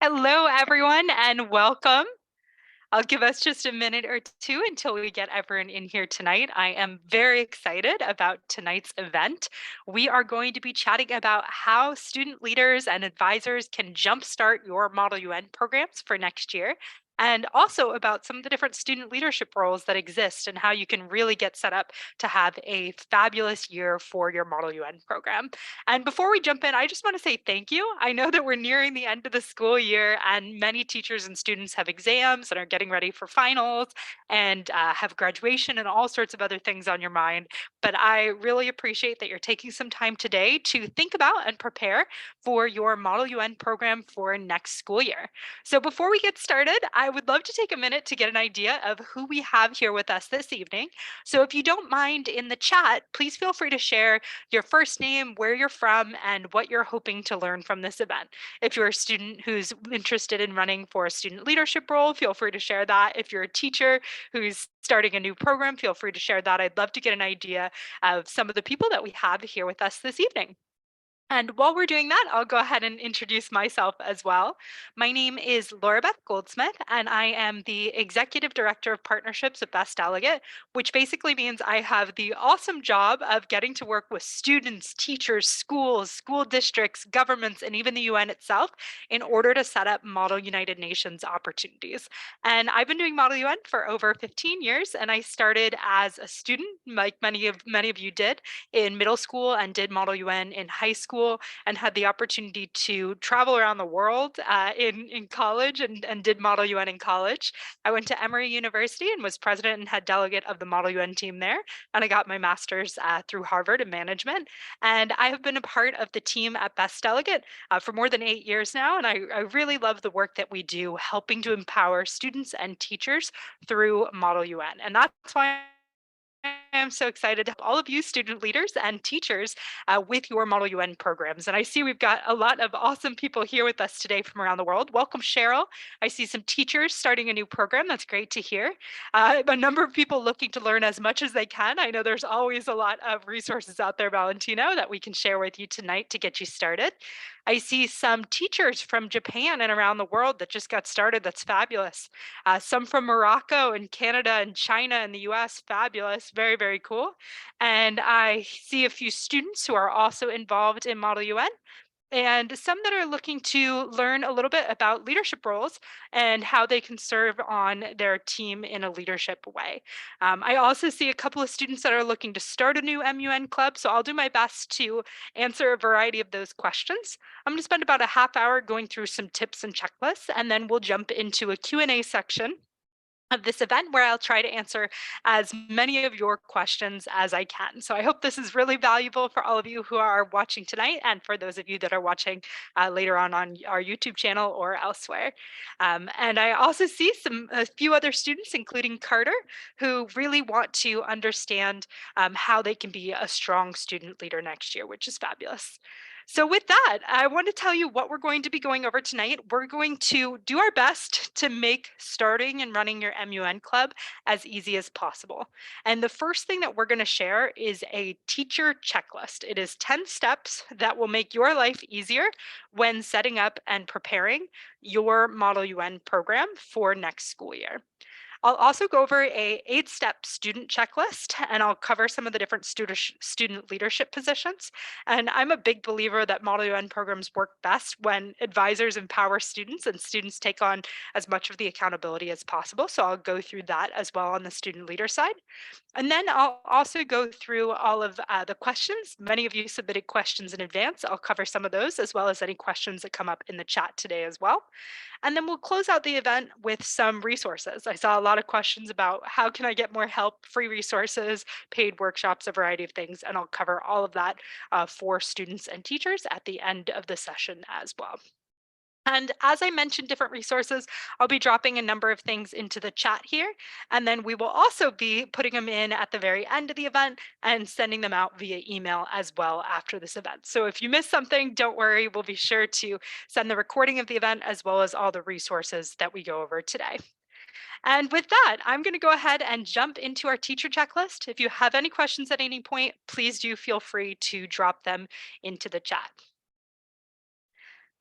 Hello, everyone, and welcome. I'll give us just a minute or two until we get everyone in here tonight. I am very excited about tonight's event. We are going to be chatting about how student leaders and advisors can jumpstart your Model UN programs for next year, and also about some of the different student leadership roles that exist and how you can really get set up to have a fabulous year for your Model UN program. And before we jump in, I just want to say thank you. I know that we're nearing the end of the school year, and many teachers and students have exams and are getting ready for finals and have graduation and all sorts of other things on your mind. But I really appreciate that you're taking some time today to think about and prepare for your Model UN program for next school year. So before we get started, I would love to take a minute to get an idea of who we have here with us this evening. So if you don't mind in the chat, please feel free to share your first name, where you're from, and what you're hoping to learn from this event. If you're a student who's interested in running for a student leadership role, feel free to share that. If you're a teacher who's starting a new program, feel free to share that. I'd love to get an idea of some of the people that we have here with us this evening. And while we're doing that, I'll go ahead and introduce myself as well. My name is Laura Beth Goldsmith, and I am the Executive Director of Partnerships at Best Delegate, which basically means I have the awesome job of getting to work with students, teachers, schools, school districts, governments, and even the UN itself in order to set up Model United Nations opportunities. And I've been doing Model UN for over 15 years, and I started as a student, like many of you did, in middle school and did Model UN in high school and had the opportunity to travel around the world in college and did Model UN in college. I went to Emory University and was president and head delegate of the Model UN team there. And I got my master's through Harvard in management. And I have been a part of the team at Best Delegate for more than 8 years now. And I really love the work that we do, helping to empower students and teachers through Model UN. And that's why I'm so excited to have all of you student leaders and teachers with your Model UN programs. And I see we've got a lot of awesome people here with us today from around the world. Welcome, Cheryl. I see some teachers starting a new program. That's great to hear. A number of people looking to learn as much as they can. I know there's always a lot of resources out there, Valentino, that we can share with you tonight to get you started. I see some teachers from Japan and around the world that just got started. That's fabulous. Some from Morocco and Canada and China and the US. Fabulous. Very, very cool. And I see a few students who are also involved in Model UN and some that are looking to learn a little bit about leadership roles and how they can serve on their team in a leadership way. I also see a couple of students that are looking to start a new MUN club, so I'll do my best to answer a variety of those questions. I'm going to spend about a half hour going through some tips and checklists, and then we'll jump into a Q&A section of this event where I'll try to answer as many of your questions as I can. So I hope this is really valuable for all of you who are watching tonight and for those of you that are watching later on our YouTube channel or elsewhere. And I also see a few other students, including Carter, who really want to understand how they can be a strong student leader next year, which is fabulous. So with that, I want to tell you what we're going to be going over tonight. We're going to do our best to make starting and running your MUN club as easy as possible. And the first thing that we're going to share is a teacher checklist. It is 10 steps that will make your life easier when setting up and preparing your Model UN program for next school year. I'll also go over a 8-step student checklist, and I'll cover some of the different student leadership positions. And I'm a big believer that Model UN programs work best when advisors empower students and students take on as much of the accountability as possible. So I'll go through that as well on the student leader side. And then I'll also go through all of the questions. Many of you submitted questions in advance. I'll cover some of those as well as any questions that come up in the chat today as well. And then we'll close out the event with some resources. I saw a lot of questions about how can I get more help, free resources, paid workshops, a variety of things, and I'll cover all of that for students and teachers at the end of the session as well. And as I mentioned, different resources, I'll be dropping a number of things into the chat here. And then we will also be putting them in at the very end of the event and sending them out via email as well after this event. So if you missed something, don't worry, we'll be sure to send the recording of the event as well as all the resources that we go over today. And with that, I'm going to go ahead and jump into our teacher checklist. If you have any questions at any point, please do feel free to drop them into the chat.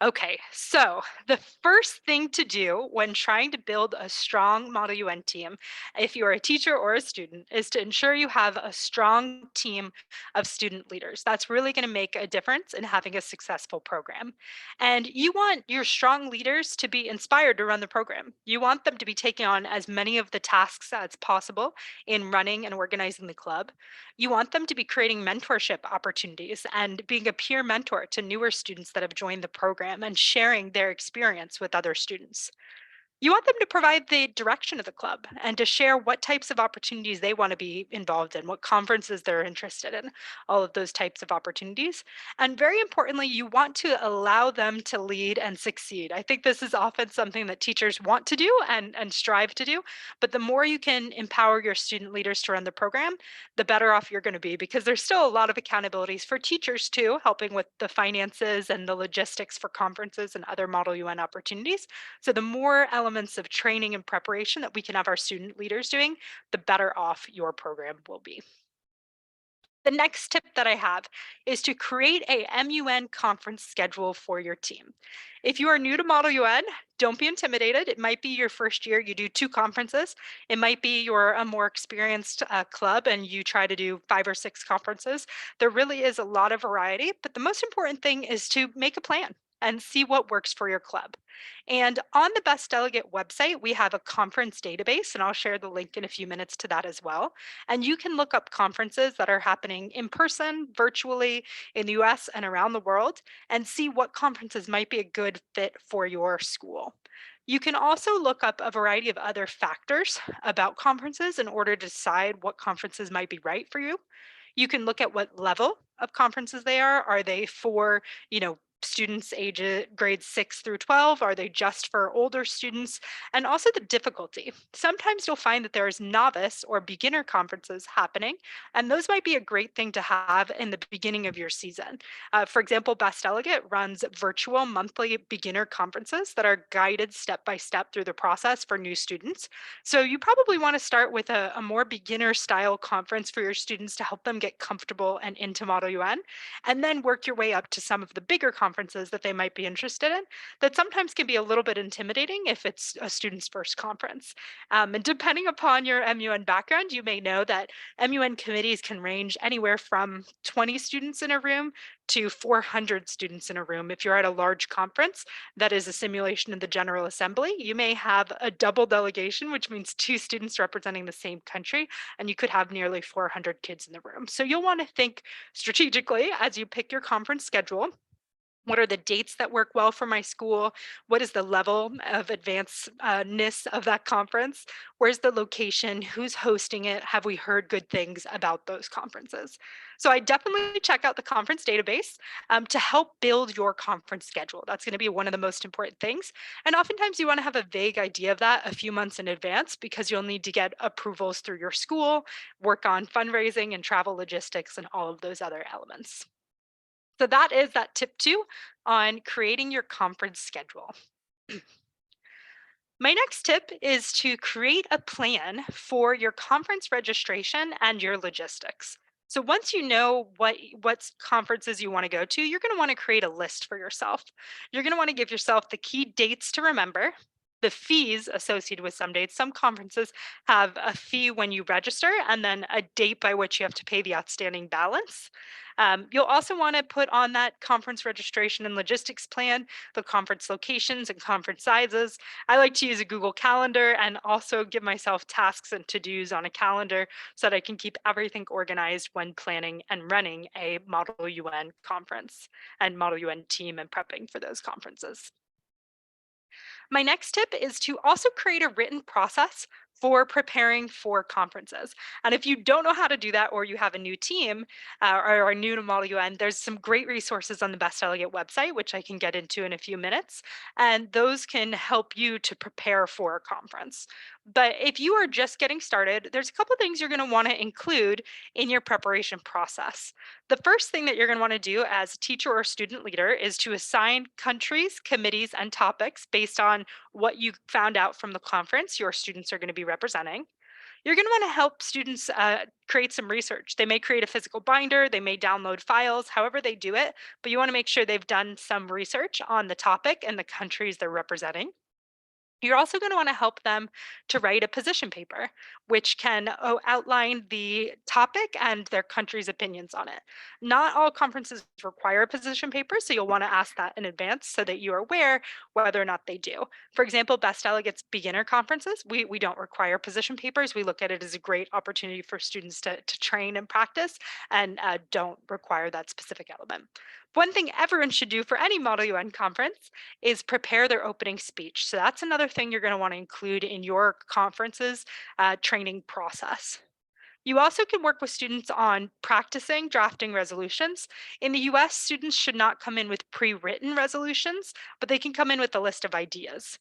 Okay, so the first thing to do when trying to build a strong Model UN team, if you're a teacher or a student, is to ensure you have a strong team of student leaders. That's really going to make a difference in having a successful program. And you want your strong leaders to be inspired to run the program. You want them to be taking on as many of the tasks as possible in running and organizing the club. You want them to be creating mentorship opportunities and being a peer mentor to newer students that have joined the program and sharing their experience with other students. You want them to provide the direction of the club and to share what types of opportunities they want to be involved in, what conferences they're interested in, all of those types of opportunities. And very importantly, you want to allow them to lead and succeed. I think this is often something that teachers want to do and strive to do. But the more you can empower your student leaders to run the program, the better off you're going to be because there's still a lot of accountabilities for teachers too, helping with the finances and the logistics for conferences and other Model UN opportunities. So the more elements of training and preparation that we can have our student leaders doing, the better off your program will be. The next tip that I have is to create a MUN conference schedule for your team. If you are new to Model UN, don't be intimidated. It might be your first year, you do two conferences. It might be you're a more experienced club and you try to do five or six conferences. There really is a lot of variety, but the most important thing is to make a plan and see what works for your club. And on the Best Delegate website, we have a conference database, and I'll share the link in a few minutes to that as well. And you can look up conferences that are happening in person, virtually, in the US and around the world, and see what conferences might be a good fit for your school. You can also look up a variety of other factors about conferences in order to decide what conferences might be right for you. You can look at what level of conferences they are. Are they for, students ages grades 6 through 12? Are they just for older students? And also the difficulty. Sometimes you'll find that there's novice or beginner conferences happening, and those might be a great thing to have in the beginning of your season. For example, Best Delegate runs virtual monthly beginner conferences that are guided step by step through the process for new students. So you probably want to start with a more beginner style conference for your students to help them get comfortable and into Model UN, and then work your way up to some of the bigger conferences that they might be interested in that sometimes can be a little bit intimidating if it's a student's first conference. And depending upon your MUN background, you may know that MUN committees can range anywhere from 20 students in a room to 400 students in a room. If you're at a large conference that is a simulation of the General Assembly, you may have a double delegation, which means two students representing the same country, and you could have nearly 400 kids in the room. So you'll want to think strategically as you pick your conference schedule. What are the dates that work well for my school? What is the level of advancedness of that conference? Where's the location? Who's hosting it? Have we heard good things about those conferences? So I definitely check out the conference database to help build your conference schedule. That's going to be one of the most important things. And oftentimes you want to have a vague idea of that a few months in advance because you'll need to get approvals through your school, work on fundraising and travel logistics and all of those other elements. So that is that tip two on creating your conference schedule. My next tip is to create a plan for your conference registration and your logistics. So once you know what conferences you want to go to, you're going to want to create a list for yourself. You're going to want to give yourself the key dates to remember, the fees associated with some dates. Some conferences have a fee when you register and then a date by which you have to pay the outstanding balance. You'll also want to put on that conference registration and logistics plan the conference locations and conference sizes. I like to use a Google Calendar and also give myself tasks and to-dos on a calendar so that I can keep everything organized when planning and running a Model UN conference and Model UN team and prepping for those conferences. My next tip is to also create a written process for preparing for conferences. And if you don't know how to do that or you have a new team or are new to Model UN, there's some great resources on the Best Delegate website, which I can get into in a few minutes. And those can help you to prepare for a conference. But if you are just getting started, there's a couple things you're going to want to include in your preparation process. The first thing that you're going to want to do as a teacher or student leader is to assign countries, committees, and topics based on what you found out from the conference your students are going to be representing. You're going to want to help students create some research. They may create a physical binder, they may download files, however they do it, but you want to make sure they've done some research on the topic and the countries they're representing. You're also going to want to help them to write a position paper, which can outline the topic and their country's opinions on it. Not all conferences require a position paper, so you'll want to ask that in advance so that you are aware whether or not they do. For example, Best Delegates beginner conferences, we don't require position papers. We look at it as a great opportunity for students to train and practice and don't require that specific element. One thing everyone should do for any Model UN conference is prepare their opening speech. So that's another thing you're going to want to include in your conference's training process. You also can work with students on practicing drafting resolutions. In the US, students should not come in with pre-written resolutions, but they can come in with a list of ideas.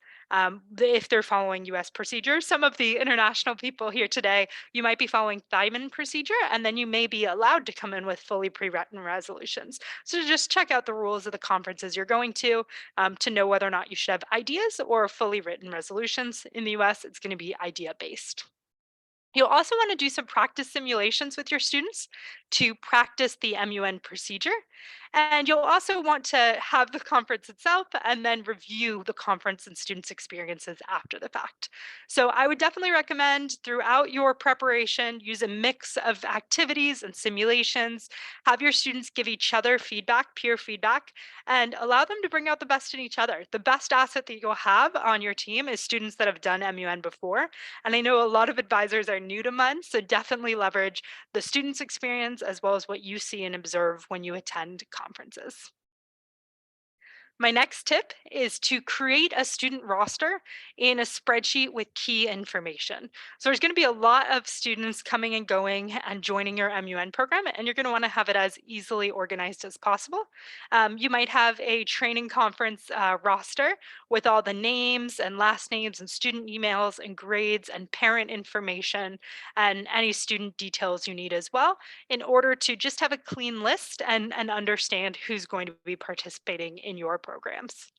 If they're following US procedures, some of the international people here today, you might be following Thyman procedure, and then you may be allowed to come in with fully pre-written resolutions. So just check out the rules of the conferences you're going to know whether or not you should have ideas or fully written resolutions. In the US, it's going to be idea based. You'll also want to do some practice simulations with your students to practice the MUN procedure. And you'll also want to have the conference itself and then review the conference and students' experiences after the fact. So I would definitely recommend throughout your preparation, use a mix of activities and simulations, have your students give each other feedback, peer feedback, and allow them to bring out the best in each other. The best asset that you'll have on your team is students that have done MUN before, and I know a lot of advisors are new to MUN, so definitely leverage the student's experience as well as what you see and observe when you attend conferences. My next tip is to create a student roster in a spreadsheet with key information. So there's going to be a lot of students coming and going and joining your MUN program, and you're going to want to have it as easily organized as possible. You might have a training conference roster with all the names and last names and student emails and grades and parent information and any student details you need as well in order to just have a clean list and understand who's going to be participating in your programs.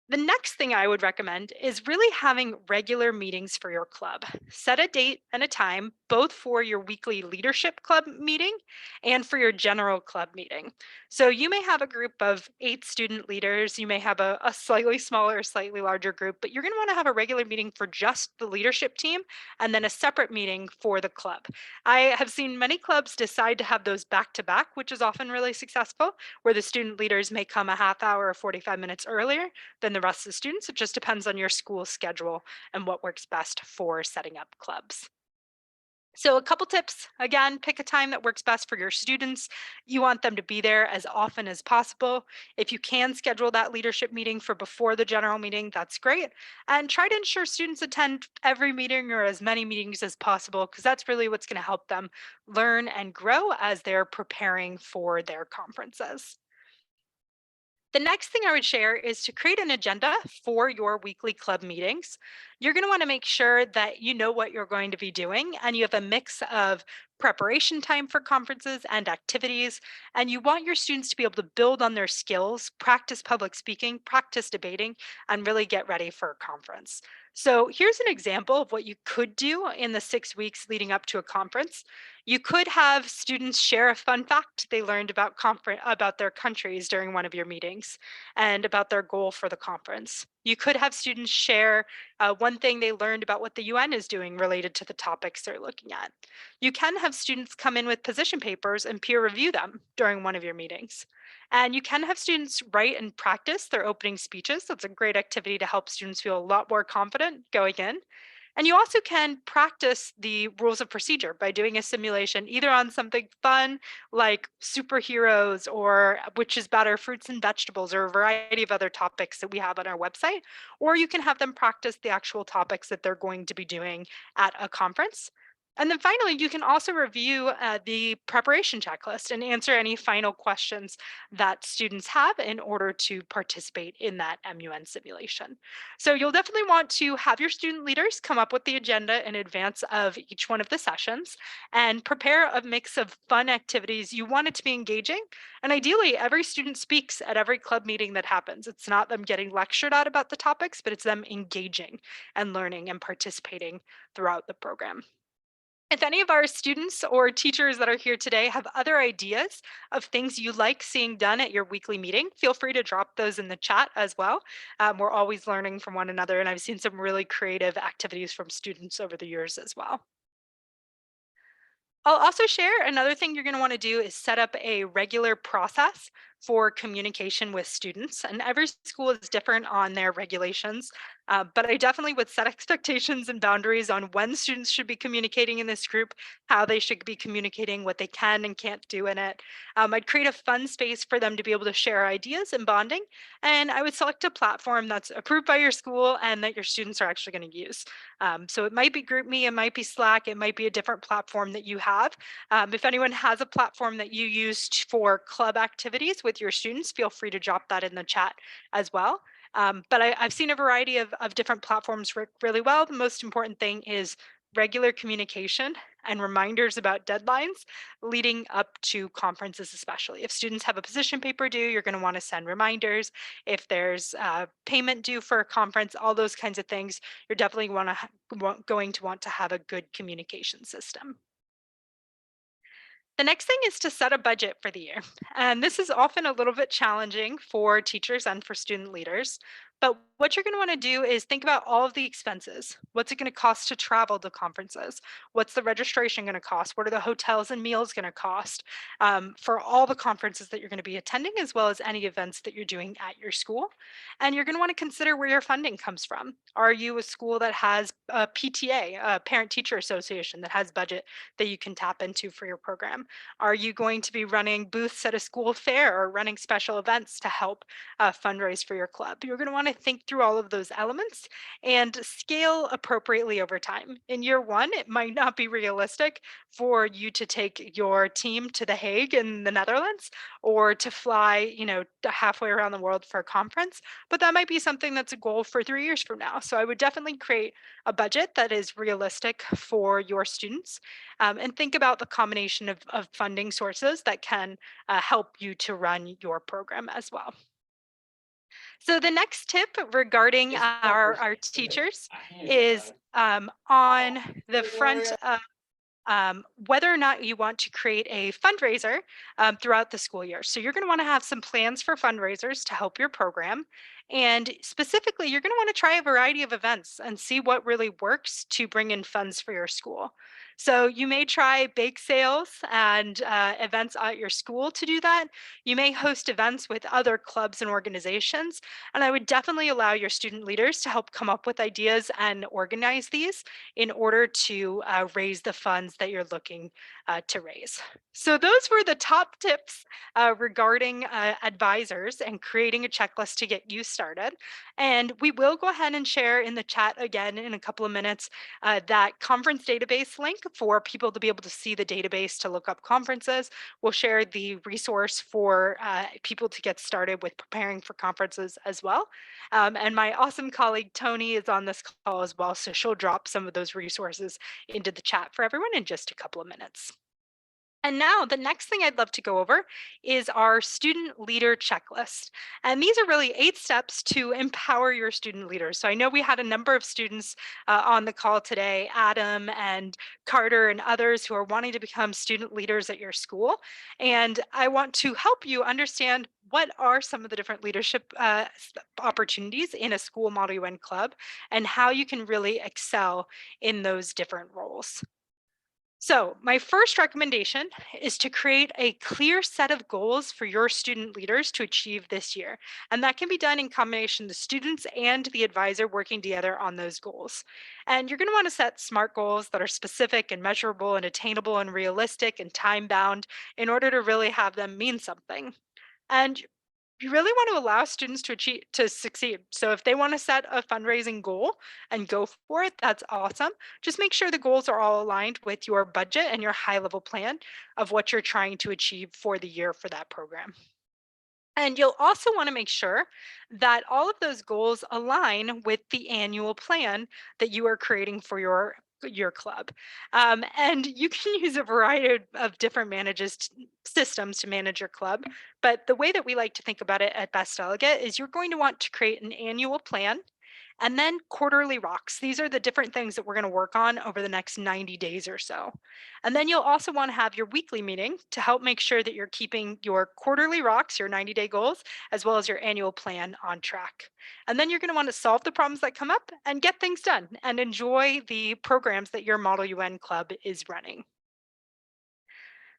The next thing I would recommend is really having regular meetings for your club. Set a date and a time, both for your weekly leadership club meeting and for your general club meeting. So you may have a group of 8 student leaders, you may have a slightly smaller, slightly larger group, but you're going to want to have a regular meeting for just the leadership team and then a separate meeting for the club. I have seen many clubs decide to have those back to back, which is often really successful, where the student leaders may come a half hour or 45 minutes earlier than the rest of the students. It just depends on your school schedule and what works best for setting up clubs. So, a couple tips again, pick a time that works best for your students. You want them to be there as often as possible. If you can schedule that leadership meeting for before the general meeting, that's great. And try to ensure students attend every meeting or as many meetings as possible, because that's really what's going to help them learn and grow as they're preparing for their conferences. The next thing I would share is to create an agenda for your weekly club meetings. You're going to want to make sure that you know what you're going to be doing and you have a mix of preparation time for conferences and activities. And you want your students to be able to build on their skills, practice public speaking, practice debating, and really get ready for a conference. So here's an example of what you could do in the 6 weeks leading up to a conference. You could have students share a fun fact they learned about their countries during one of your meetings and about their goal for the conference. You could have students share one thing they learned about what the UN is doing related to the topics they're looking at. You can have students come in with position papers and peer review them during one of your meetings. And you can have students write and practice their opening speeches. That's a great activity to help students feel a lot more confident going in. And you also can practice the rules of procedure by doing a simulation either on something fun like superheroes or which is better, fruits and vegetables, or a variety of other topics that we have on our website. Or you can have them practice the actual topics that they're going to be doing at a conference. And then finally, you can also review the preparation checklist and answer any final questions that students have in order to participate in that MUN simulation. So you'll definitely want to have your student leaders come up with the agenda in advance of each one of the sessions and prepare a mix of fun activities. You want it to be engaging. And ideally, every student speaks at every club meeting that happens. It's not them getting lectured at about the topics, but it's them engaging and learning and participating throughout the program. If any of our students or teachers that are here today have other ideas of things you like seeing done at your weekly meeting, feel free to drop those in the chat as well. We're always learning from one another, and I've seen some really creative activities from students over the years as well. I'll also share another thing you're going to want to do is set up a regular process for communication with students. And every school is different on their regulations, but I definitely would set expectations and boundaries on when students should be communicating in this group, how they should be communicating, what they can and can't do in it. I'd create a fun space for them to be able to share ideas and bonding. And I would select a platform that's approved by your school and that your students are actually going to use. So it might be GroupMe, it might be Slack, it might be a different platform that you have. If anyone has a platform that you use for club activities with your students, feel free to drop that in the chat as well. But I've seen a variety of different platforms work really well. The most important thing is regular communication and reminders about deadlines leading up to conferences, especially. If students have a position paper due, you're going to want to send reminders. If there's payment due for a conference, all those kinds of things, you're definitely going to want to have a good communication system. The next thing is to set a budget for the year. And this is often a little bit challenging for teachers and for student leaders. But what you're going to want to do is think about all of the expenses. What's it going to cost to travel to conferences? What's the registration going to cost? What are the hotels and meals going to cost for all the conferences that you're going to be attending, as well as any events that you're doing at your school? And you're going to want to consider where your funding comes from. Are you a school that has a PTA, a parent teacher association, that has budget that you can tap into for your program? Are you going to be running booths at a school fair or running special events to help fundraise for your club? You're going to want to think through all of those elements and scale appropriately over time. In year one, it might not be realistic for you to take your team to The Hague in the Netherlands or to fly, halfway around the world for a conference, but that might be something that's a goal for 3 years from now. So I would definitely create a budget that is realistic for your students and think about the combination of funding sources that can help you to run your program as well. So the next tip regarding our teachers is on the front of whether or not you want to create a fundraiser throughout the school year. So you're going to want to have some plans for fundraisers to help your program. And specifically, you're going to want to try a variety of events and see what really works to bring in funds for your school. So you may try bake sales and events at your school to do that. You may host events with other clubs and organizations. And I would definitely allow your student leaders to help come up with ideas and organize these in order to raise the funds that you're looking to raise. So those were the top tips regarding advisors and creating a checklist to get you started. And we will go ahead and share in the chat again in a couple of minutes that conference database link for people to be able to see the database to look up conferences. We'll share the resource for people to get started with preparing for conferences as well. And my awesome colleague Tony is on this call as well, so she'll drop some of those resources into the chat for everyone in just a couple of minutes. And now the next thing I'd love to go over is our student leader checklist. And these are really 8 steps to empower your student leaders. So I know we had a number of students on the call today, Adam and Carter and others who are wanting to become student leaders at your school. And I want to help you understand what are some of the different leadership opportunities in a school Model UN club and how you can really excel in those different roles. So, my first recommendation is to create a clear set of goals for your student leaders to achieve this year. And that can be done in combination the students and the advisor working together on those goals. And you're going to want to set SMART goals that are specific and measurable and attainable and realistic and time bound in order to really have them mean something. And You really want to allow students to succeed. So if they want to set a fundraising goal and go for it, that's awesome. Just make sure the goals are all aligned with your budget and your high level plan of what you're trying to achieve for the year for that program. And you'll also want to make sure that all of those goals align with the annual plan that you are creating for your club. And you can use a variety of different systems to manage your club. But the way that we like to think about it at Best Delegate is you're going to want to create an annual plan and then quarterly rocks. These are the different things that we're going to work on over the next 90 days or so. And then you'll also want to have your weekly meeting to help make sure that you're keeping your quarterly rocks, your 90-day goals, as well as your annual plan on track. And then you're going to want to solve the problems that come up and get things done and enjoy the programs that your Model UN club is running.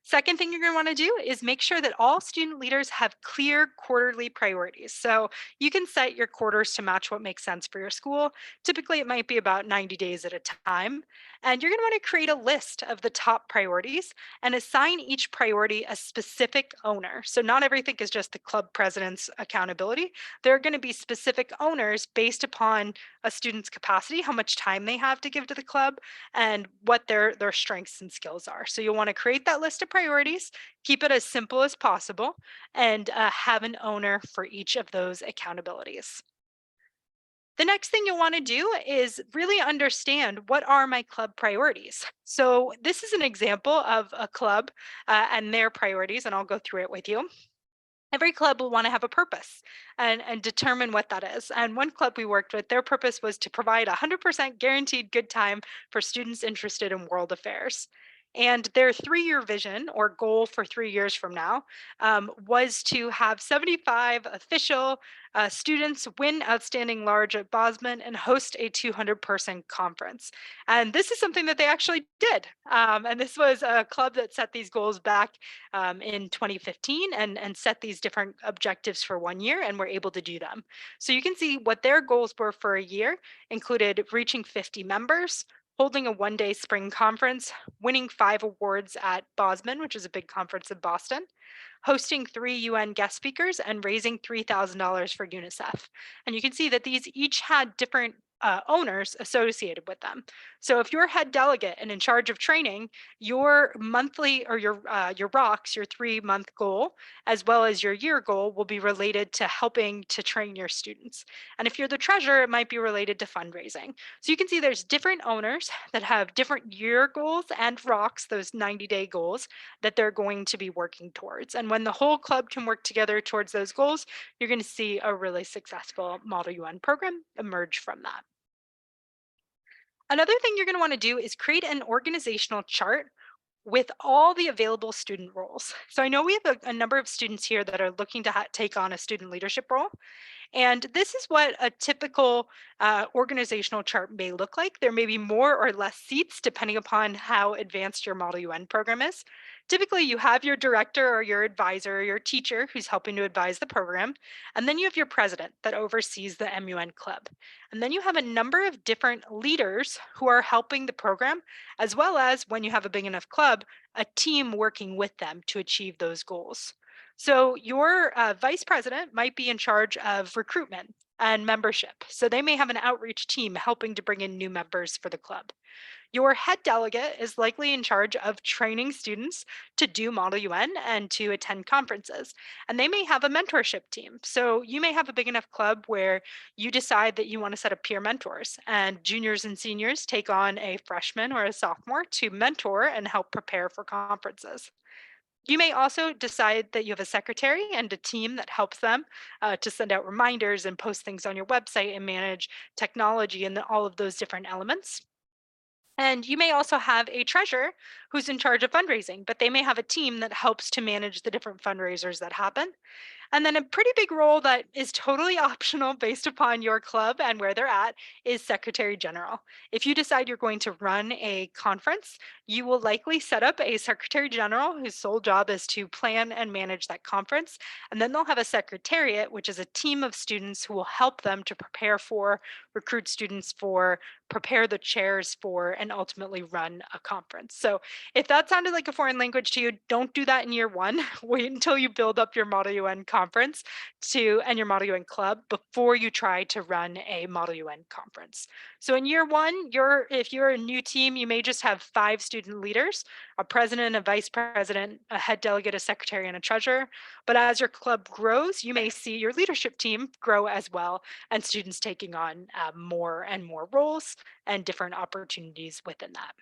Second thing you're going to want to do is make sure that all student leaders have clear quarterly priorities. So you can set your quarters to match what makes sense for your school. Typically, it might be about 90 days at a time. And you're going to want to create a list of the top priorities and assign each priority a specific owner. So not everything is just the club president's accountability. There are going to be specific owners based upon a student's capacity, how much time they have to give to the club, and what their strengths and skills are. So you'll want to create that list of priorities, keep it as simple as possible, and have an owner for each of those accountabilities. The next thing you'll want to do is really understand what are my club priorities. So this is an example of a club and their priorities, and I'll go through it with you. Every club will want to have a purpose and determine what that is. And one club we worked with, their purpose was to provide 100% guaranteed good time for students interested in world affairs. And their 3 year vision or goal for 3 years from now was to have 75 official students win Outstanding Large at Bosman and host a 200-person conference. And this is something that they actually did. And this was a club that set these goals back in 2015 and set these different objectives for 1 year and were able to do them. So you can see what their goals were for a year included reaching 50 members, holding a 1 day spring conference, winning 5 awards at Bosman, which is a big conference in Boston, hosting 3 UN guest speakers, and raising $3,000 for UNICEF. And you can see that these each had different owners associated with them. So if you're head delegate and in charge of training, your monthly or your rocks, your 3 month goal, as well as your year goal, will be related to helping to train your students. And if you're the treasurer, it might be related to fundraising. So you can see there's different owners that have different year goals and rocks, those 90-day goals that they're going to be working towards. And when the whole club can work together towards those goals, you're going to see a really successful Model UN program emerge from that. Another thing you're going to want to do is create an organizational chart with all the available student roles. So I know we have a number of students here that are looking to take on a student leadership role. And this is what a typical organizational chart may look like. There may be more or less seats depending upon how advanced your Model UN program is. Typically, you have your director or your advisor or your teacher who's helping to advise the program. And then you have your president that oversees the MUN club. And then you have a number of different leaders who are helping the program, as well as when you have a big enough club, a team working with them to achieve those goals. So your vice president might be in charge of recruitment and membership. So they may have an outreach team helping to bring in new members for the club. Your head delegate is likely in charge of training students to do Model UN and to attend conferences. And they may have a mentorship team. So you may have a big enough club where you decide that you want to set up peer mentors, and juniors and seniors take on a freshman or a sophomore to mentor and help prepare for conferences. You may also decide that you have a secretary and a team that helps them to send out reminders and post things on your website and manage technology and all of those different elements. And you may also have a treasurer who's in charge of fundraising, but they may have a team that helps to manage the different fundraisers that happen. And then a pretty big role that is totally optional based upon your club and where they're at is Secretary General. If you decide you're going to run a conference, you will likely set up a Secretary General whose sole job is to plan and manage that conference. And then they'll have a secretariat, which is a team of students who will help them to prepare for, recruit students for, prepare the chairs for, and ultimately run a conference. So If that sounded like a foreign language to you, don't do that in year one. Wait until you build up your Model UN conference and your Model UN club before you try to run a Model UN conference. So in year one, if you're a new team, you may just have 5 student leaders, a president, a vice president, a head delegate, a secretary, and a treasurer. But as your club grows, you may see your leadership team grow as well, and students taking on more and more roles and different opportunities within that.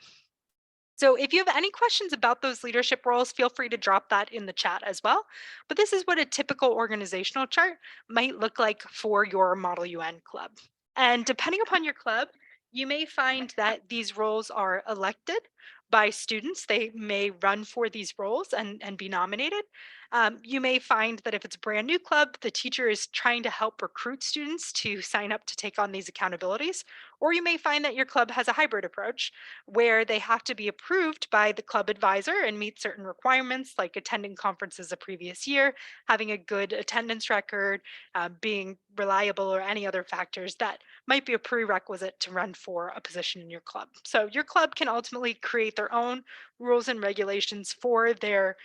So if you have any questions about those leadership roles, feel free to drop that in the chat as well. But this is what a typical organizational chart might look like for your Model UN club. And depending upon your club, you may find that these roles are elected by students. They may run for these roles and be nominated. You may find that if it's a brand new club, the teacher is trying to help recruit students to sign up to take on these accountabilities. Or you may find that your club has a hybrid approach where they have to be approved by the club advisor and meet certain requirements like attending conferences a previous year, having a good attendance record, being reliable, or any other factors that might be a prerequisite to run for a position in your club. So your club can ultimately create their own rules and regulations for their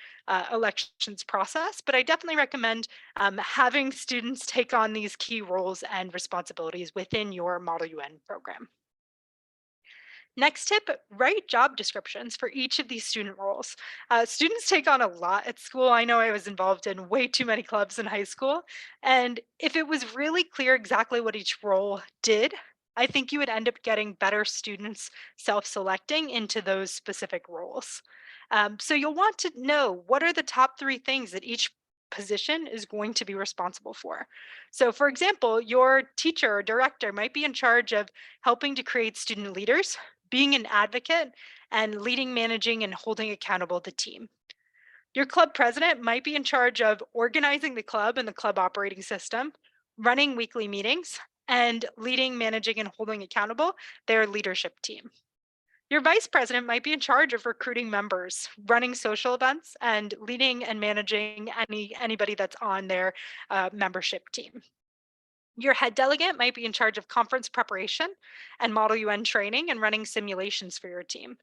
elections process, but I definitely recommend having students take on these key roles and responsibilities within your Model UN program. Next tip, write job descriptions for each of these student roles. Students take on a lot at school. I know I was involved in way too many clubs in high school. And if it was really clear exactly what each role did, I think you would end up getting better students self selecting into those specific roles. So you'll want to know what are the top 3 things that each position is going to be responsible for. So, for example, your teacher or director might be in charge of helping to create student leaders, being an advocate, and leading, managing, and holding accountable the team. Your club president might be in charge of organizing the club and the club operating system, running weekly meetings, and leading, managing, and holding accountable their leadership team. Your vice president might be in charge of recruiting members, running social events, and leading and managing anybody that's on their membership team. Your head delegate might be in charge of conference preparation and Model UN training and running simulations for your team.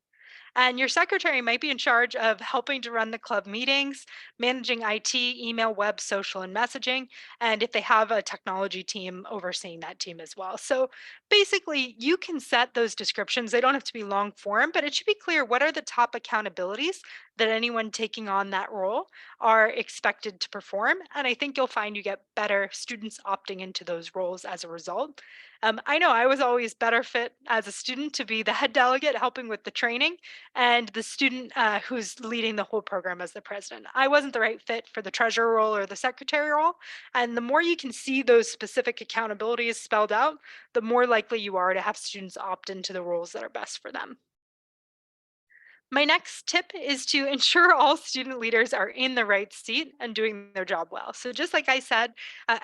And your secretary might be in charge of helping to run the club meetings, managing IT, email, web, social, and messaging, and if they have a technology team, overseeing that team as well. So basically, you can set those descriptions. They don't have to be long form, but it should be clear what are the top accountabilities that anyone taking on that role are expected to perform. And I think you'll find you get better students opting into those roles as a result. I know I was always better fit as a student to be the head delegate helping with the training and the student who's leading the whole program as the president. I wasn't the right fit for the treasurer role or the secretary role. And the more you can see those specific accountabilities spelled out, the more likely you are to have students opt into the roles that are best for them. My next tip is to ensure all student leaders are in the right seat and doing their job well. So, just like I said,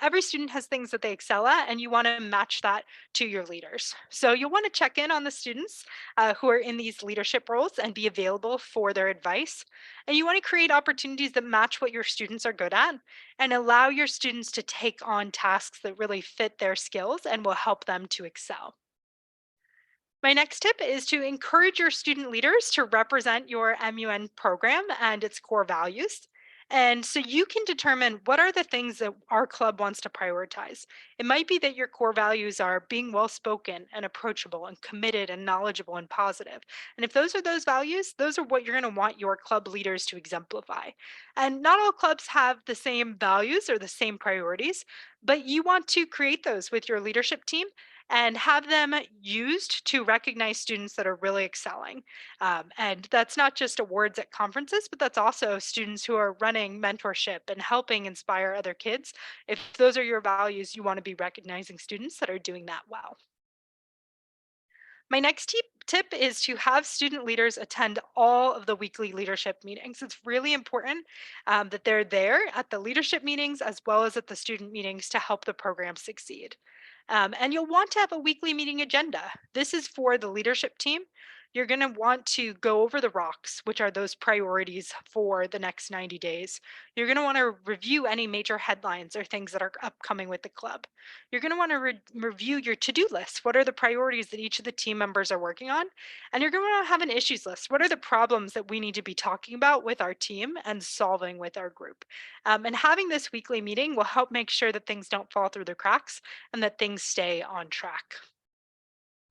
every student has things that they excel at, and you want to match that to your leaders. So, you'll want to check in on the students who are in these leadership roles and be available for their advice. And you want to create opportunities that match what your students are good at and allow your students to take on tasks that really fit their skills and will help them to excel. My next tip is to encourage your student leaders to represent your MUN program and its core values. And so you can determine what are the things that our club wants to prioritize. It might be that your core values are being well spoken and approachable and committed and knowledgeable and positive. And if those are those values, those are what you're going to want your club leaders to exemplify. And not all clubs have the same values or the same priorities, but you want to create those with your leadership team and have them used to recognize students that are really excelling. And that's not just awards at conferences, but that's also students who are running mentorship and helping inspire other kids. If those are your values, you want to be recognizing students that are doing that well. My next tip is to have student leaders attend all of the weekly leadership meetings. It's really important that they're there at the leadership meetings as well as at the student meetings to help the program succeed. And you'll want to have a weekly meeting agenda. This is for the leadership team you're going to want to go over the rocks, which are those priorities for the next 90 days. You're going to want to review any major headlines or things that are upcoming with the club. You're going to want to review your to do list. What are the priorities that each of the team members are working on? And you're going to want to have an issues list. What are the problems that we need to be talking about with our team and solving with our group? And having this weekly meeting will help make sure that things don't fall through the cracks and that things stay on track.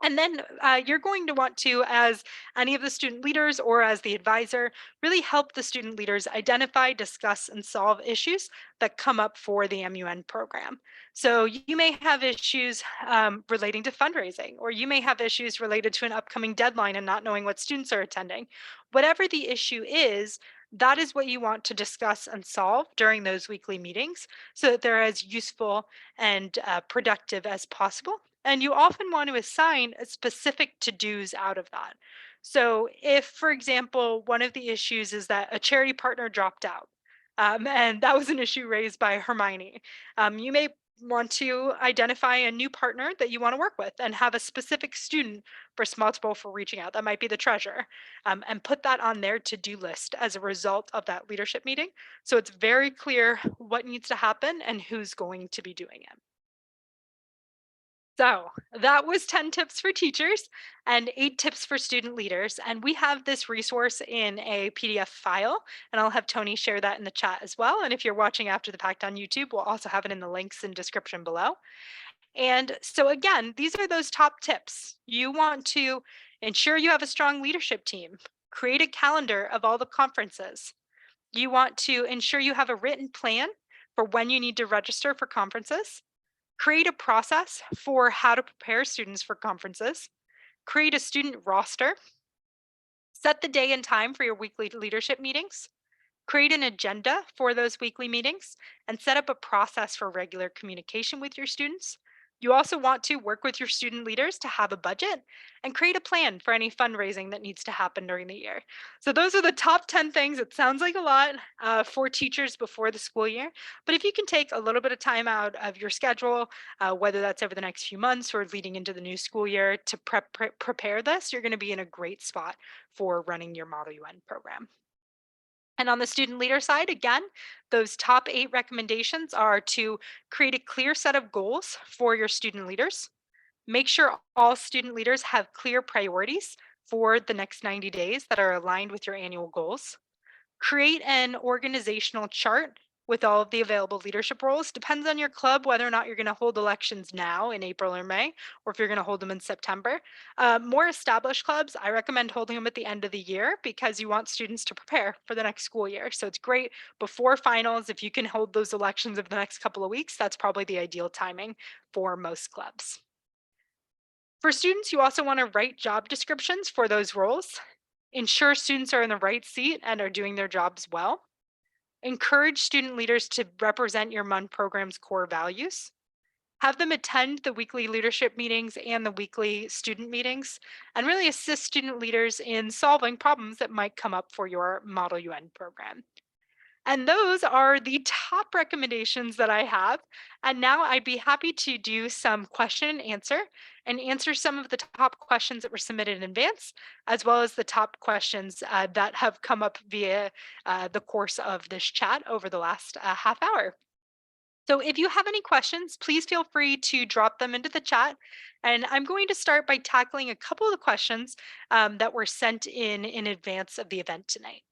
And then you're going to want to, as any of the student leaders or as the advisor, really help the student leaders identify, discuss, and solve issues that come up for the MUN program. So you may have issues relating to fundraising, or you may have issues related to an upcoming deadline and not knowing what students are attending. Whatever the issue is, that is what you want to discuss and solve during those weekly meetings so that they're as useful and productive as possible. And you often want to assign a specific to dos out of that. So, if, for example, one of the issues is that a charity partner dropped out, and that was an issue raised by Hermione, you may want to identify a new partner that you want to work with and have a specific student responsible for reaching out. That might be the treasurer, and put that on their to do list as a result of that leadership meeting. So it's very clear what needs to happen and who's going to be doing it. So that was 10 tips for teachers and 8 tips for student leaders. And we have this resource in a PDF file, and I'll have Tony share that in the chat as well. And if you're watching after the fact on YouTube, we'll also have it in the links and description below. And so, again, these are those top tips. You want to ensure you have a strong leadership team, create a calendar of all the conferences. You want to ensure you have a written plan for when you need to register for conferences, create a process for how to prepare students for conferences, create a student roster, set the day and time for your weekly leadership meetings, create an agenda for those weekly meetings, and set up a process for regular communication with your students. You also want to work with your student leaders to have a budget and create a plan for any fundraising that needs to happen during the year. So, those are the top 10 things. It sounds like a lot for teachers before the school year, but if you can take a little bit of time out of your schedule, whether that's over the next few months or leading into the new school year to prepare this, you're going to be in a great spot for running your Model UN program. And on the student leader side, again, those top 8 recommendations are to create a clear set of goals for your student leaders. Make sure all student leaders have clear priorities for the next 90 days that are aligned with your annual goals. Create an organizational chart with all of the available leadership roles. Depends on your club whether or not you're going to hold elections now in April or May, or if you're going to hold them in September. More established clubs, I recommend holding them at the end of the year because you want students to prepare for the next school year. So it's great before finals. If you can hold those elections over the next couple of weeks, that's probably the ideal timing for most clubs. For students, you also want to write job descriptions for those roles. Ensure students are in the right seat and are doing their jobs well. Encourage student leaders to represent your MUN program's core values. Have them attend the weekly leadership meetings and the weekly student meetings, and really assist student leaders in solving problems that might come up for your Model UN program. And those are the top recommendations that I have. And now I'd be happy to do some question and answer some of the top questions that were submitted in advance, as well as the top questions that have come up via the course of this chat over the last half hour. So if you have any questions, please feel free to drop them into the chat. And I'm going to start by tackling a couple of the questions that were sent in advance of the event tonight.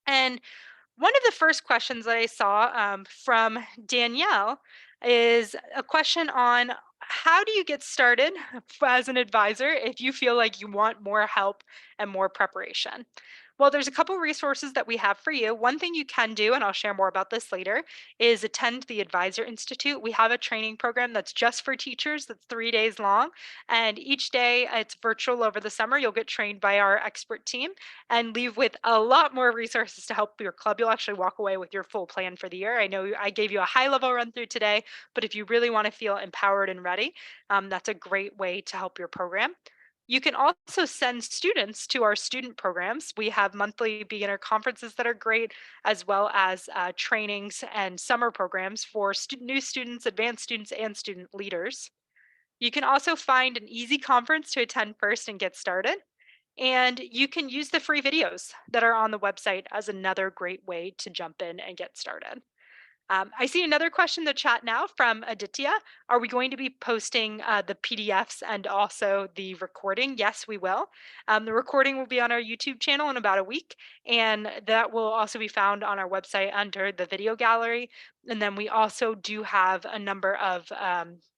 And one of the first questions that I saw from Danielle is a question on how do you get started as an advisor if you feel like you want more help and more preparation? Well, there's a couple resources that we have for you. One thing you can do, and I'll share more about this later, is attend the Advisor Institute. We have a training program that's just for teachers that's 3 days long. And each day it's virtual over the summer. You'll get trained by our expert team and leave with a lot more resources to help your club. You'll actually walk away with your full plan for the year. I know I gave you a high level run through today, but if you really want to feel empowered and ready, that's a great way to help your program. You can also send students to our student programs. We have monthly beginner conferences that are great, as well as trainings and summer programs for new students, advanced students, and student leaders. You can also find an easy conference to attend first and get started. And you can use the free videos that are on the website as another great way to jump in and get started. I see another question in the chat now from Aditya. Are we going to be posting the PDFs and also the recording? Yes, we will. The recording will be on our YouTube channel in about a week, and that will also be found on our website under the video gallery. And then we also do have a number of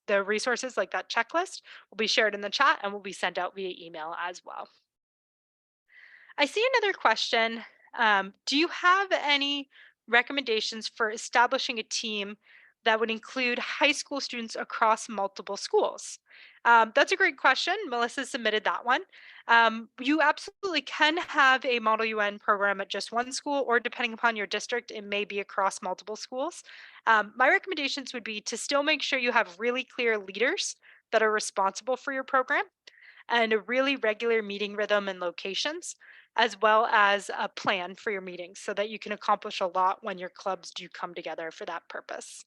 the resources like that checklist will be shared in the chat and will be sent out via email as well. I see another question. Do you have any recommendations for establishing a team that would include high school students across multiple schools? That's a great question. Melissa submitted that one. You absolutely can have a Model UN program at just one school, or depending upon your district, it may be across multiple schools. My recommendations would be to still make sure you have really clear leaders that are responsible for your program and a really regular meeting rhythm and locations, as well as a plan for your meetings so that you can accomplish a lot when your clubs do come together for that purpose.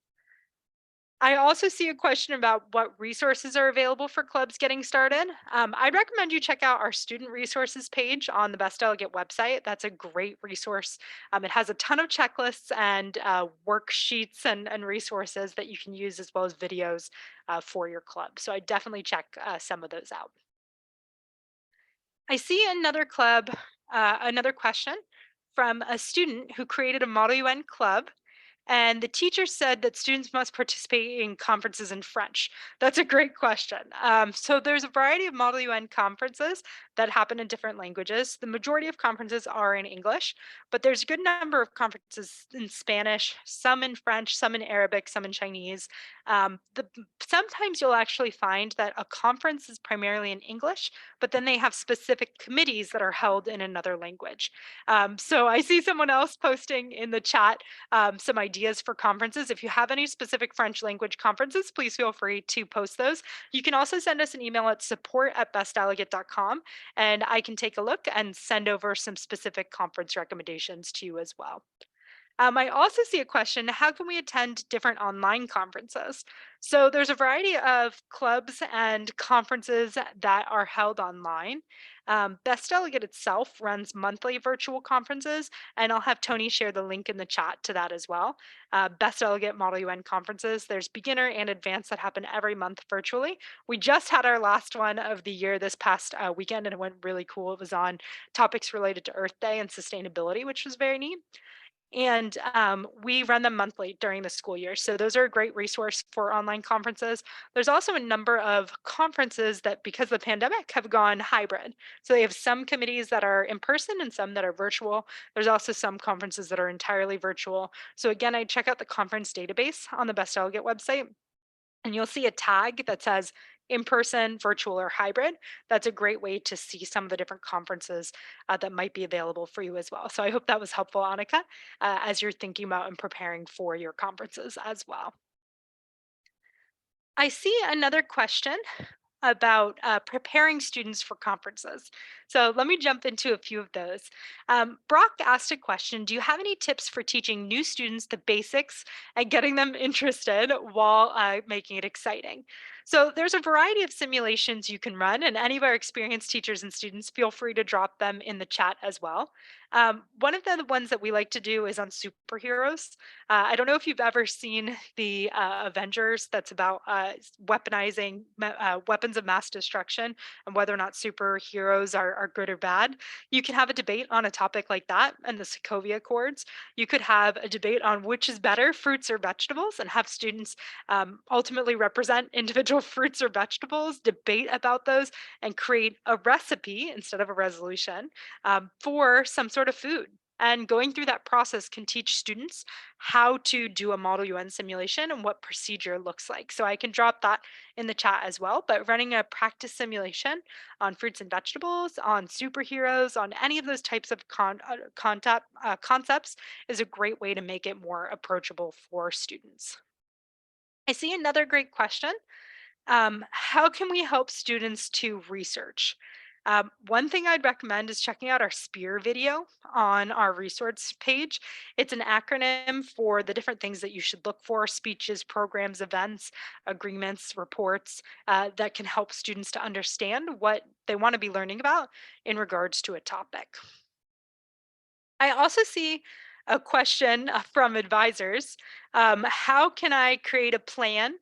I also see a question about what resources are available for clubs getting started. I'd recommend you check out our student resources page on the Best Delegate website. That's a great resource. It has a ton of checklists and worksheets and resources that you can use, as well as videos for your club. So I definitely check some of those out. I see another question from a student who created a Model UN club, and the teacher said that students must participate in conferences in French. That's a great question. So there's a variety of Model UN conferences that happen in different languages. The majority of conferences are in English, but there's a good number of conferences in Spanish, some in French, some in Arabic, some in Chinese. Sometimes you'll actually find that a conference is primarily in English, but then they have specific committees that are held in another language. So I see someone else posting in the chat some ideas for conferences. If you have any specific French language conferences, please feel free to post those. You can also send us an email at support@bestdelegate.com, and I can take a look and send over some specific conference recommendations to you as well. I also see a question, how can we attend different online conferences? So there's a variety of clubs and conferences that are held online. Best Delegate itself runs monthly virtual conferences, and I'll have Tony share the link in the chat to that as well. Best Delegate Model UN conferences, there's beginner and advanced that happen every month virtually. We just had our last one of the year this past weekend, and it went really cool. It was on topics related to Earth Day and sustainability, which was very neat. And we run them monthly during the school year. So those are a great resource for online conferences. There's also a number of conferences that, because of the pandemic, have gone hybrid. So they have some committees that are in person and some that are virtual. There's also some conferences that are entirely virtual. So again, I check out the conference database on the Best Delegate website, and you'll see a tag that says in person, virtual, or hybrid. That's a great way to see some of the different conferences that might be available for you as well. So I hope that was helpful, Annika, as you're thinking about and preparing for your conferences as well. I see another question about preparing students for conferences. So let me jump into a few of those. Brock asked a question. Do you have any tips for teaching new students the basics and getting them interested while making it exciting? So there's a variety of simulations you can run, and any of our experienced teachers and students, feel free to drop them in the chat as well. One of the ones that we like to do is on superheroes. I don't know if you've ever seen the Avengers, that's about weaponizing weapons of mass destruction and whether or not superheroes are good or bad. You can have a debate on a topic like that and the Sokovia Accords. You could have a debate on which is better, fruits or vegetables, and have students ultimately represent individual fruits or vegetables, debate about those, and create a recipe instead of a resolution for some sort of food. And going through that process can teach students how to do a Model UN simulation and what procedure looks like. So I can drop that in the chat as well. But running a practice simulation on fruits and vegetables, on superheroes, on any of those types of concepts is a great way to make it more approachable for students. I see another great question. How can we help students to research? One thing I'd recommend is checking out our SPEAR video on our resource page. It's an acronym for the different things that you should look for: speeches, programs, events, agreements, reports that can help students to understand what they want to be learning about in regards to a topic. I also see a question from advisors. How can I create a plan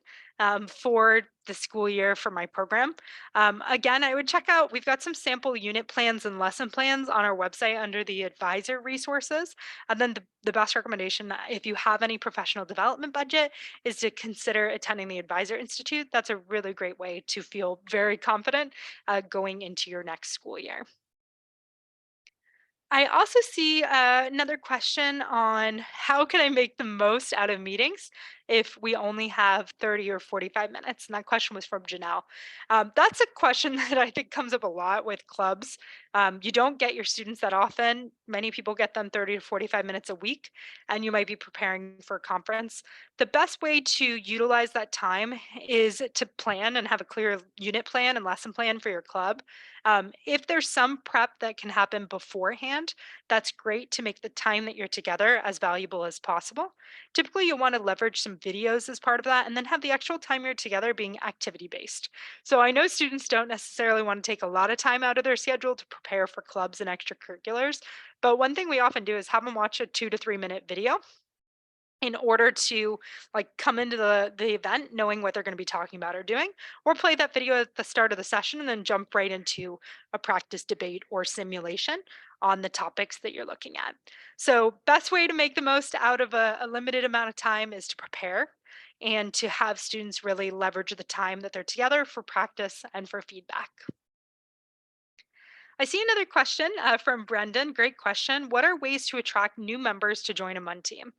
for the school year for my program? Again, I would check out, we've got some sample unit plans and lesson plans on our website under the advisor resources. And then the best recommendation, if you have any professional development budget, is to consider attending the Advisor Institute. That's a really great way to feel very confident going into your next school year. I also see another question on how can I make the most out of meetings if we only have 30 or 45 minutes? And that question was from Janelle. That's a question that I think comes up a lot with clubs. You don't get your students that often. Many people get them 30 to 45 minutes a week, and you might be preparing for a conference. The best way to utilize that time is to plan and have a clear unit plan and lesson plan for your club. If there's some prep that can happen beforehand, that's great to make the time that you're together as valuable as possible. Typically, you'll want to leverage some videos as part of that and then have the actual time you're together being activity based. So I know students don't necessarily want to take a lot of time out of their schedule to prepare for clubs and extracurriculars, but one thing we often do is have them watch a 2 to 3 minute video in order to like come into the event knowing what they're going to be talking about or doing, or play that video at the start of the session and then jump right into a practice debate or simulation on the topics that you're looking at. So best way to make the most out of a limited amount of time is to prepare and to have students really leverage the time that they're together for practice and for feedback. I see another question from Brendan. Great question. What are ways to attract new members to join a MUN team?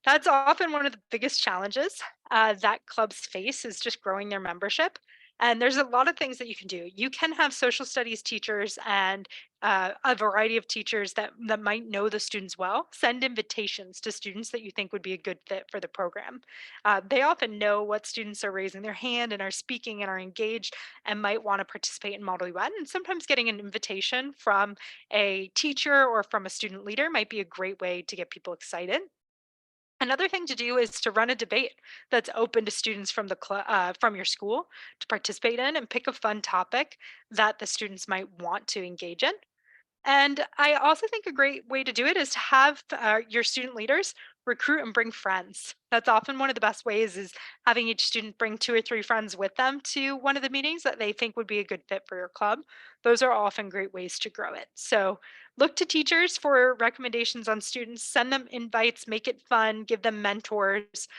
That's often one of the biggest challenges that clubs face is just growing their membership. And there's a lot of things that you can do. You can have social studies teachers and a variety of teachers that might know the students well. Send invitations to students that you think would be a good fit for the program. They often know what students are raising their hand and are speaking and are engaged and might want to participate in Model UN. And sometimes getting an invitation from a teacher or from a student leader might be a great way to get people excited. Another thing to do is to run a debate that's open to students from from your school to participate in, and pick a fun topic that the students might want to engage in. And I also think a great way to do it is to have your student leaders recruit and bring friends. That's often one of the best ways is having each student bring 2 or 3 friends with them to one of the meetings that they think would be a good fit for your club. Those are often great ways to grow it. So look to teachers for recommendations on students, send them invites, make it fun, give them mentors,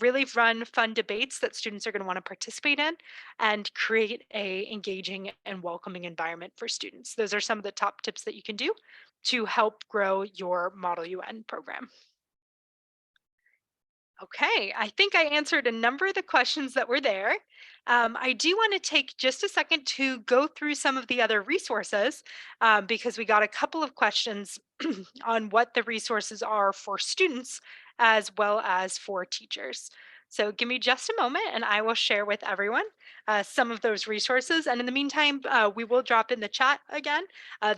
really run fun debates that students are going to want to participate in, and create a engaging and welcoming environment for students. Those are some of the top tips that you can do to help grow your Model UN program. Okay, I think I answered a number of the questions that were there. I do want to take just a second to go through some of the other resources because we got a couple of questions on what the resources are for students as well as for teachers. So give me just a moment and I will share with everyone some of those resources. And in the meantime, we will drop in the chat again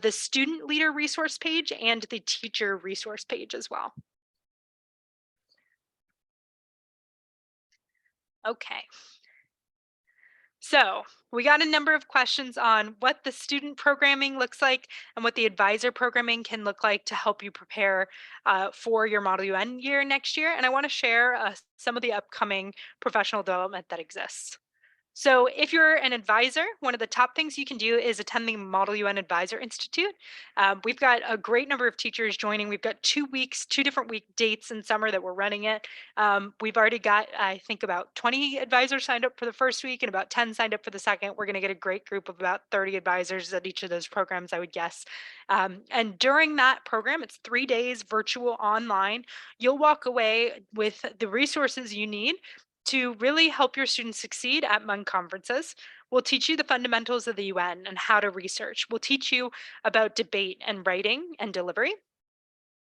the student leader resource page and the teacher resource page as well. Okay. So we got a number of questions on what the student programming looks like and what the advisor programming can look like to help you prepare for your Model UN year next year. And I want to share some of the upcoming professional development that exists. So, if you're an advisor, one of the top things you can do is attend the Model UN Advisor Institute. We've got a great number of teachers joining. We've got 2 weeks, 2 different week dates in summer that we're running it. We've already got, I think, about 20 advisors signed up for the first week and about 10 signed up for the second. We're going to get a great group of about 30 advisors at each of those programs, I would guess. And during that program, it's 3 days virtual online. You'll walk away with the resources you need to really help your students succeed at MUN conferences. We'll teach you the fundamentals of the UN and how to research. We'll teach you about debate and writing and delivery.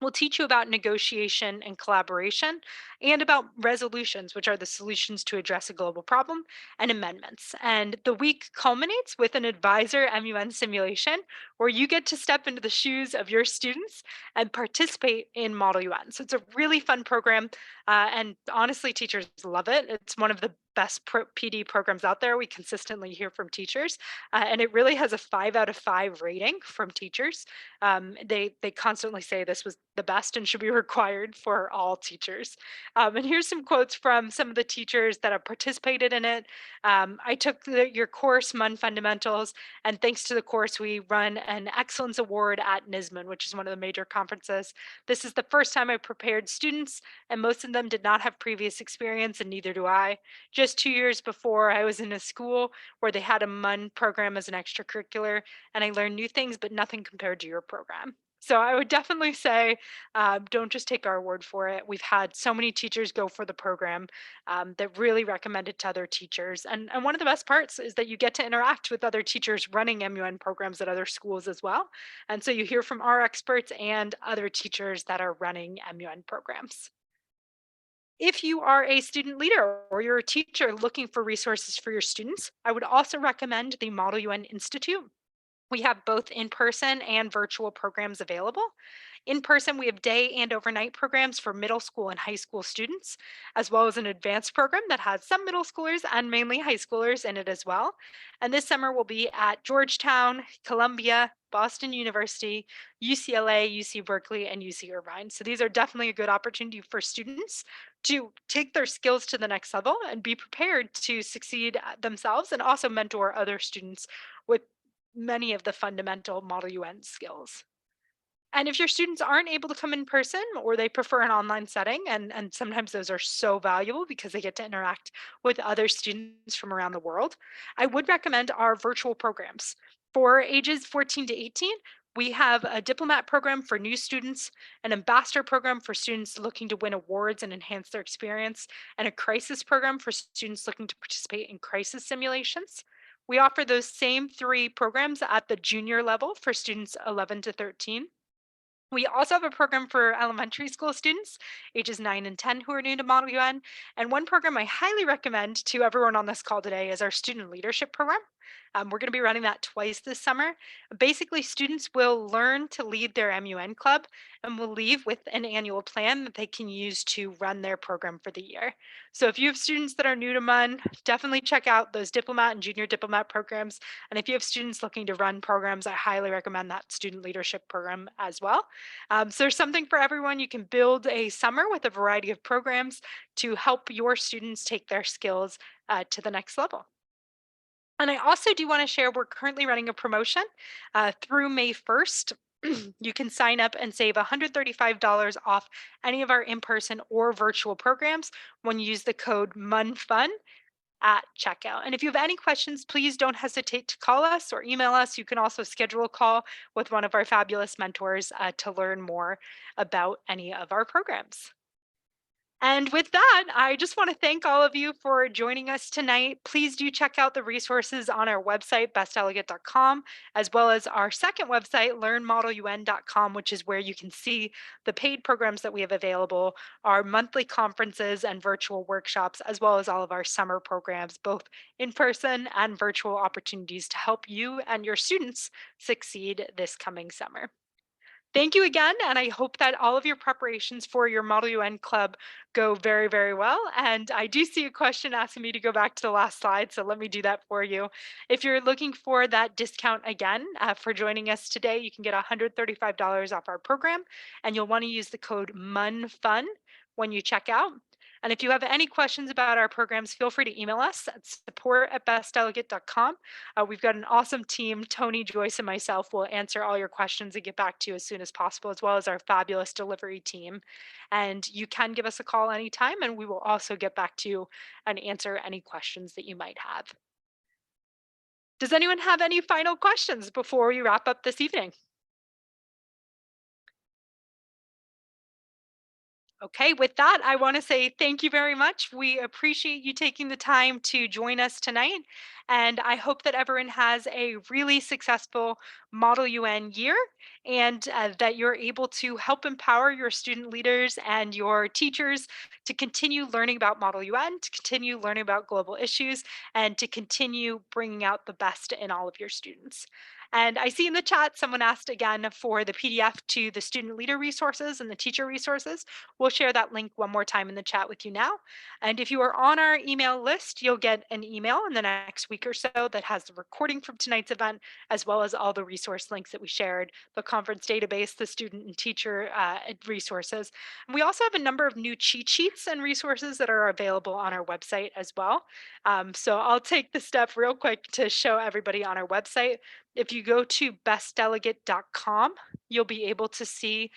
We'll teach you about negotiation and collaboration and about resolutions, which are the solutions to address a global problem, and amendments. And the week culminates with an advisor MUN simulation where you get to step into the shoes of your students and participate in Model UN. So it's a really fun program. And honestly, teachers love it. It's one of the best PD programs out there. We consistently hear from teachers, and it really has a 5 out of 5 rating from teachers. They constantly say this was the best and should be required for all teachers. And here's some quotes from some of the teachers that have participated in it. I took your course, MUN Fundamentals, and thanks to the course, we run an Excellence Award at NISMN, which is one of the major conferences. This is the first time I prepared students, and most of them did not have previous experience, and neither do I. Just 2 years before, I was in a school where they had a MUN program as an extracurricular, and I learned new things, but nothing compared to your program. So I would definitely say, don't just take our word for it. We've had so many teachers go for the program that really recommend it to other teachers. And one of the best parts is that you get to interact with other teachers running MUN programs at other schools as well. And so you hear from our experts and other teachers that are running MUN programs. If you are a student leader or you're a teacher looking for resources for your students, I would also recommend the Model UN Institute. We have both in person and virtual programs available. In person, we have day and overnight programs for middle school and high school students, as well as an advanced program that has some middle schoolers and mainly high schoolers in it as well. And this summer will be at Georgetown, Columbia, Boston University, UCLA, UC Berkeley, and UC Irvine. So these are definitely a good opportunity for students to take their skills to the next level and be prepared to succeed themselves and also mentor other students with many of the fundamental Model UN skills. And if your students aren't able to come in person or they prefer an online setting, and sometimes those are so valuable because they get to interact with other students from around the world, I would recommend our virtual programs. For ages 14 to 18, we have a diplomat program for new students, an ambassador program for students looking to win awards and enhance their experience, and a crisis program for students looking to participate in crisis simulations. We offer those same 3 programs at the junior level for students 11 to 13. We also have a program for elementary school students, ages 9 and 10, who are new to Model UN. And one program I highly recommend to everyone on this call today is our student leadership program. We're going to be running that twice this summer. Basically, students will learn to lead their MUN club and will leave with an annual plan that they can use to run their program for the year. So if you have students that are new to MUN, definitely check out those diplomat and junior diplomat programs. And if you have students looking to run programs, I highly recommend that student leadership program as well. So there's something for everyone. You can build a summer with a variety of programs to help your students take their skills to the next level. And I also do want to share we're currently running a promotion through May 1st. You can sign up and save $135 off any of our in person or virtual programs when you use the code MUNFUN at checkout. And if you have any questions, please don't hesitate to call us or email us. You can also schedule a call with one of our fabulous mentors to learn more about any of our programs. And with that, I just want to thank all of you for joining us tonight. Please do check out the resources on our website, bestdelegate.com, as well as our second website, learnmodelun.com, which is where you can see the paid programs that we have available, our monthly conferences and virtual workshops, as well as all of our summer programs, both in person and virtual opportunities to help you and your students succeed this coming summer. Thank you again, and I hope that all of your preparations for your Model UN Club go very, very well. And I do see a question asking me to go back to the last slide, so let me do that for you. If you're looking for that discount again for joining us today, you can get $135 off our program, and you'll want to use the code MUNFUN when you check out. And if you have any questions about our programs, feel free to email us at support@bestdelegate.com. We've got an awesome team. Tony, Joyce, and myself will answer all your questions and get back to you as soon as possible, as well as our fabulous delivery team. And you can give us a call anytime, and we will also get back to you and answer any questions that you might have. Does anyone have any final questions before we wrap up this evening? Okay, with that, I want to say thank you very much. We appreciate you taking the time to join us tonight. And I hope that everyone has a really successful Model UN year and that you're able to help empower your student leaders and your teachers to continue learning about Model UN, to continue learning about global issues, and to continue bringing out the best in all of your students. And I see in the chat someone asked again for the PDF to the student leader resources and the teacher resources. We'll share that link one more time in the chat with you now. And if you are on our email list, you'll get an email in the next week or so that has the recording from tonight's event, as well as all the resource links that we shared, the conference database, the student and teacher resources. And we also have a number of new cheat sheets and resources that are available on our website as well. So I'll take the step real quick to show everybody on our website. If you go to bestdelegate.com, you'll be able to see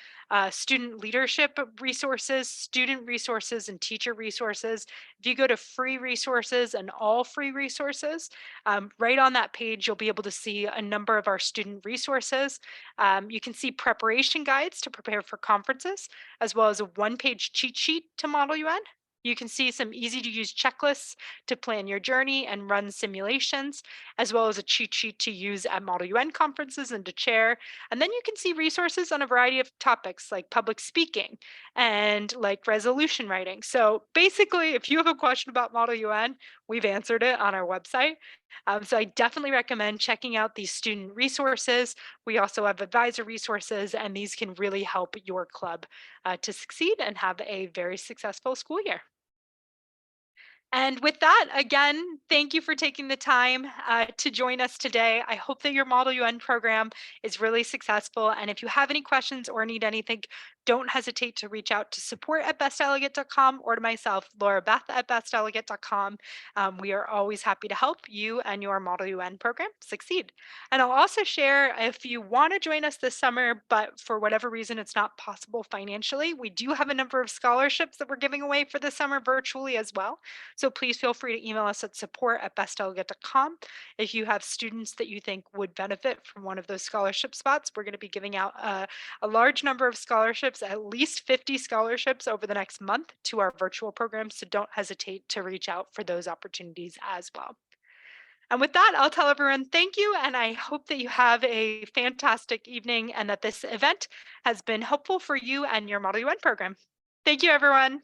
student leadership resources, student resources, and teacher resources. If you go to free resources and all free resources, right on that page, you'll be able to see a number of our student resources. You can see preparation guides to prepare for conferences, as well as a one-page cheat sheet to Model UN. You can see some easy to use checklists to plan your journey and run simulations, as well as a cheat sheet to use at Model UN conferences and to chair. And then you can see resources on a variety of topics like public speaking and like resolution writing. So basically, if you have a question about Model UN, we've answered it on our website. So I definitely recommend checking out these student resources. We also have advisor resources, and these can really help your club to succeed and have a very successful school year. And with that, again, thank you for taking the time to join us today. I hope that your Model UN program is really successful. And if you have any questions or need anything, don't hesitate to reach out to support@bestdelegate.com or to myself, Laura Beth at bestdelegate.com. We are always happy to help you and your Model UN program succeed. And I'll also share if you want to join us this summer, but for whatever reason it's not possible financially, we do have a number of scholarships that we're giving away for the summer virtually as well. So please feel free to email us at support@bestdelegate.com. If you have students that you think would benefit from one of those scholarship spots, we're going to be giving out a large number of scholarships, at least 50 scholarships over the next month to our virtual programs. So don't hesitate to reach out for those opportunities as well. And with that, I'll tell everyone thank you. And I hope that you have a fantastic evening and that this event has been helpful for you and your Model UN program. Thank you, everyone.